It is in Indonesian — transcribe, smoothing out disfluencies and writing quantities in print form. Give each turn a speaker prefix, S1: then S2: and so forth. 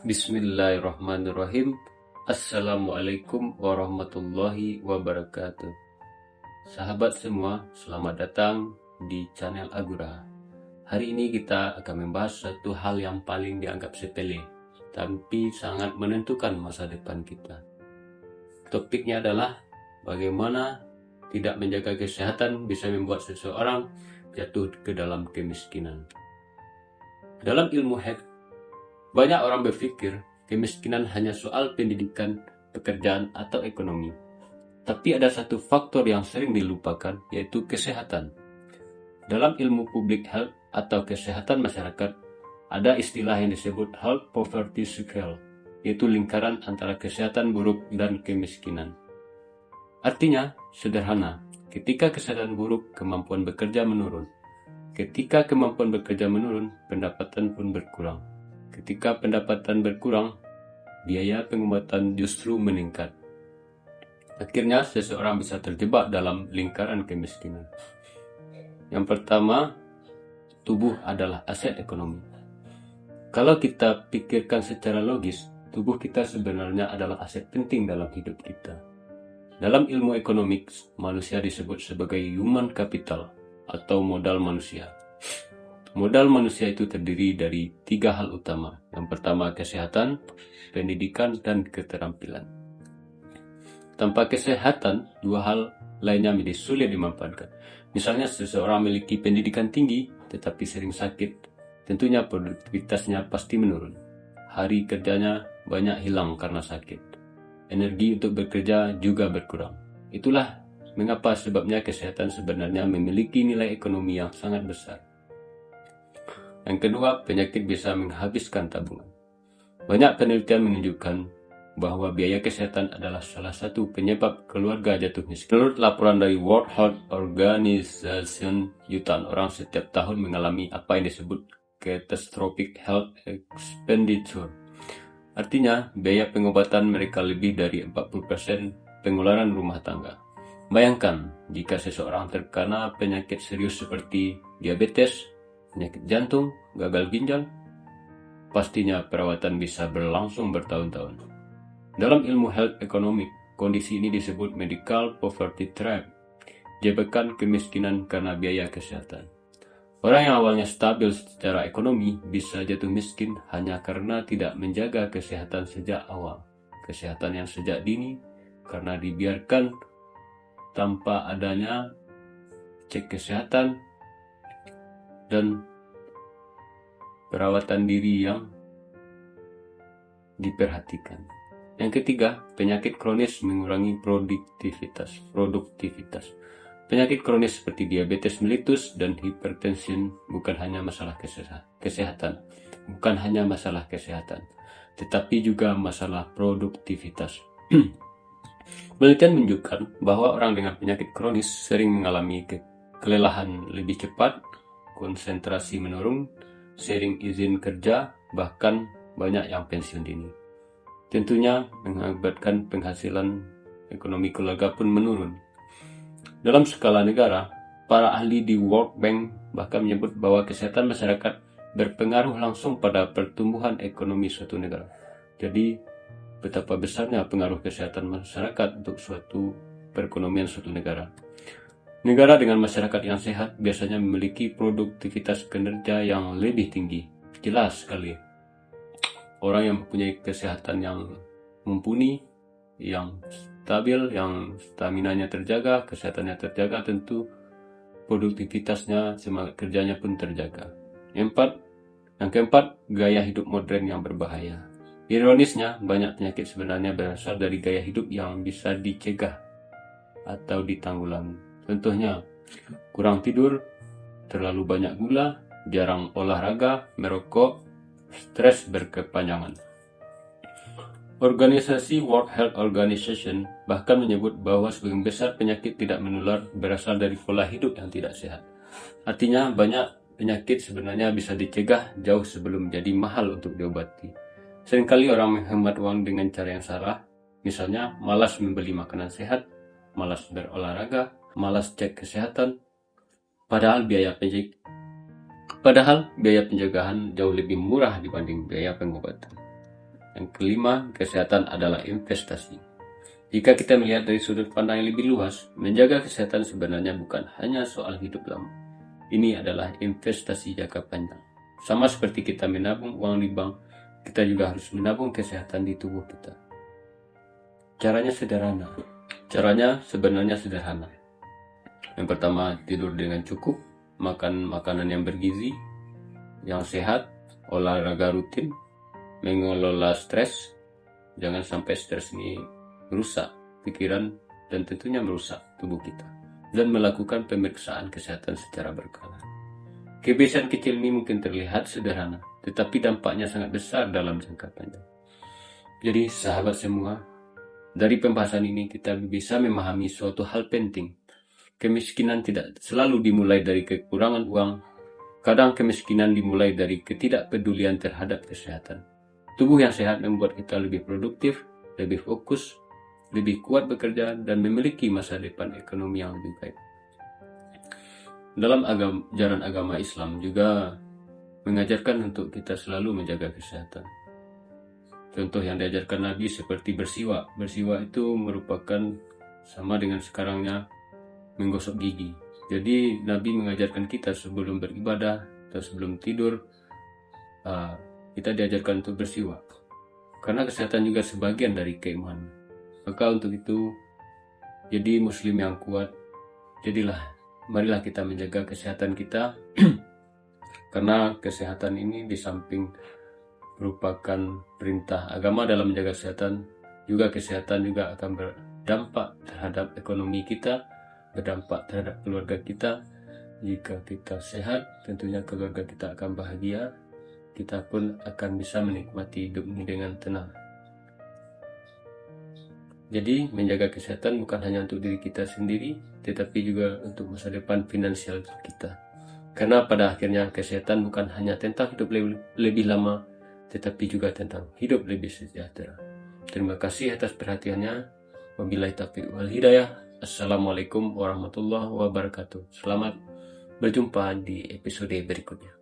S1: Bismillahirrahmanirrahim. Assalamualaikum warahmatullahi wabarakatuh. Sahabat semua, selamat datang di channel Agura. Hari ini kita akan membahas satu hal yang paling dianggap sepele, tapi sangat menentukan masa depan kita. Topiknya adalah bagaimana tidak menjaga kesehatan bisa membuat seseorang jatuh ke dalam kemiskinan. Dalam ilmu health, banyak orang berpikir kemiskinan hanya soal pendidikan, pekerjaan, atau ekonomi. Tapi ada satu faktor yang sering dilupakan, yaitu kesehatan. Dalam ilmu public health atau kesehatan masyarakat, ada istilah yang disebut health poverty cycle, yaitu lingkaran antara kesehatan buruk dan kemiskinan. Artinya, sederhana, ketika kesehatan buruk, kemampuan bekerja menurun. Ketika kemampuan bekerja menurun, pendapatan pun berkurang. Ketika pendapatan berkurang, biaya pengobatan justru meningkat. Akhirnya, seseorang bisa terjebak dalam lingkaran kemiskinan. Yang pertama, tubuh adalah aset ekonomi. Kalau kita pikirkan secara logis, tubuh kita sebenarnya adalah aset penting dalam hidup kita. Dalam ilmu ekonomi, manusia disebut sebagai human capital atau modal manusia. Modal manusia itu terdiri dari 3 hal utama. Yang pertama, kesehatan, pendidikan, dan keterampilan. Tanpa kesehatan, 2 hal lainnya menjadi sulit dimanfaatkan. Misalnya, seseorang memiliki pendidikan tinggi tetapi sering sakit, tentunya produktivitasnya pasti menurun. Hari kerjanya banyak hilang karena sakit. Energi untuk bekerja juga berkurang. Itulah mengapa sebabnya kesehatan sebenarnya memiliki nilai ekonomi yang sangat besar. Yang kedua, penyakit bisa menghabiskan tabungan. Banyak penelitian menunjukkan bahwa biaya kesehatan adalah salah satu penyebab keluarga jatuh miskin. Menurut laporan dari World Health Organization, jutaan orang setiap tahun mengalami apa yang disebut catastrophic health expenditure. Artinya, biaya pengobatan mereka lebih dari 40% pengeluaran rumah tangga. Bayangkan, jika seseorang terkena penyakit serius seperti diabetes, penyakit jantung, gagal ginjal, pastinya perawatan bisa berlangsung bertahun-tahun. Dalam ilmu health economic, kondisi ini disebut medical poverty trap, jebakan kemiskinan karena biaya kesehatan. Orang yang awalnya stabil secara ekonomi bisa jatuh miskin hanya karena tidak menjaga kesehatan sejak awal. Kesehatan yang sejak dini karena dibiarkan tanpa adanya cek kesehatan dan perawatan diri yang diperhatikan. Yang ketiga, penyakit kronis mengurangi produktivitas. Penyakit kronis seperti diabetes mellitus dan hipertensi bukan hanya masalah kesehatan, tetapi juga masalah produktivitas. Penelitian menunjukkan bahwa orang dengan penyakit kronis sering mengalami kelelahan lebih cepat, konsentrasi menurun, sering izin kerja, bahkan banyak yang pensiun dini. Tentunya mengakibatkan penghasilan ekonomi keluarga pun menurun. Dalam skala negara, para ahli di World Bank bahkan menyebut bahwa kesehatan masyarakat berpengaruh langsung pada pertumbuhan ekonomi suatu negara. Jadi, betapa besarnya pengaruh kesehatan masyarakat untuk suatu perekonomian suatu negara. Negara dengan masyarakat yang sehat biasanya memiliki produktivitas kinerja yang lebih tinggi. Jelas sekali. Orang yang mempunyai kesehatan yang mumpuni, yang stabil, yang staminanya terjaga, kesehatannya terjaga, tentu produktivitasnya, semangat kerjanya pun terjaga. Yang keempat, gaya hidup modern yang berbahaya. Ironisnya, banyak penyakit sebenarnya berasal dari gaya hidup yang bisa dicegah atau ditanggulangi. Contohnya, kurang tidur, terlalu banyak gula, jarang olahraga, merokok, stres berkepanjangan. Organisasi World Health Organization bahkan menyebut bahwa sebagian besar penyakit tidak menular berasal dari pola hidup yang tidak sehat. Artinya, banyak penyakit sebenarnya bisa dicegah jauh sebelum jadi mahal untuk diobati. Seringkali orang menghemat uang dengan cara yang salah, misalnya malas membeli makanan sehat, malas berolahraga, malas cek kesehatan, padahal biaya pencegahan jauh lebih murah dibanding biaya pengobatan. Yang kelima, kesehatan adalah investasi. Jika kita melihat dari sudut pandang yang lebih luas, menjaga kesehatan sebenarnya bukan hanya soal hidup lama. Ini adalah investasi jangka panjang. Sama seperti kita menabung uang di bank, kita juga harus menabung kesehatan di tubuh kita. Caranya sebenarnya sederhana. Yang pertama, tidur dengan cukup, makan makanan yang bergizi, yang sehat, olahraga rutin, mengelola stres. Jangan sampai stres ini merusak pikiran dan tentunya merusak tubuh kita. Dan melakukan pemeriksaan kesehatan secara berkala. Kebiasaan kecil ini mungkin terlihat sederhana, tetapi dampaknya sangat besar dalam jangka panjang. Jadi sahabat semua, dari pembahasan ini kita bisa memahami suatu hal penting. Kemiskinan tidak selalu dimulai dari kekurangan uang. Kadang kemiskinan dimulai dari ketidakpedulian terhadap kesehatan. Tubuh yang sehat membuat kita lebih produktif, lebih fokus, lebih kuat bekerja, dan memiliki masa depan ekonomi yang lebih baik. Dalam ajaran agama Islam juga mengajarkan untuk kita selalu menjaga kesehatan. Contoh yang diajarkan Nabi seperti bersiwak. Bersiwak itu merupakan sama dengan sekarangnya menggosok gigi. Jadi Nabi mengajarkan kita sebelum beribadah atau sebelum tidur, kita diajarkan untuk bersiwak. Karena kesehatan juga sebagian dari keimanan. Maka untuk itu, jadi muslim yang kuat, marilah kita menjaga kesehatan kita. Karena kesehatan ini di samping merupakan perintah agama dalam menjaga kesehatan, juga kesehatan juga akan berdampak terhadap ekonomi kita, berdampak terhadap keluarga kita. Jika kita sehat, tentunya keluarga kita akan bahagia, kita pun akan bisa menikmati hidup ini dengan tenang. Jadi menjaga kesehatan bukan hanya untuk diri kita sendiri, tetapi juga untuk masa depan finansial kita. Karena pada akhirnya kesehatan bukan hanya tentang hidup lebih lama, tetapi juga tentang hidup lebih sejahtera. Terima kasih atas perhatiannya. Wabillahi taufiq wal hidayah. Assalamualaikum warahmatullahi wabarakatuh. Selamat berjumpa di episode berikutnya.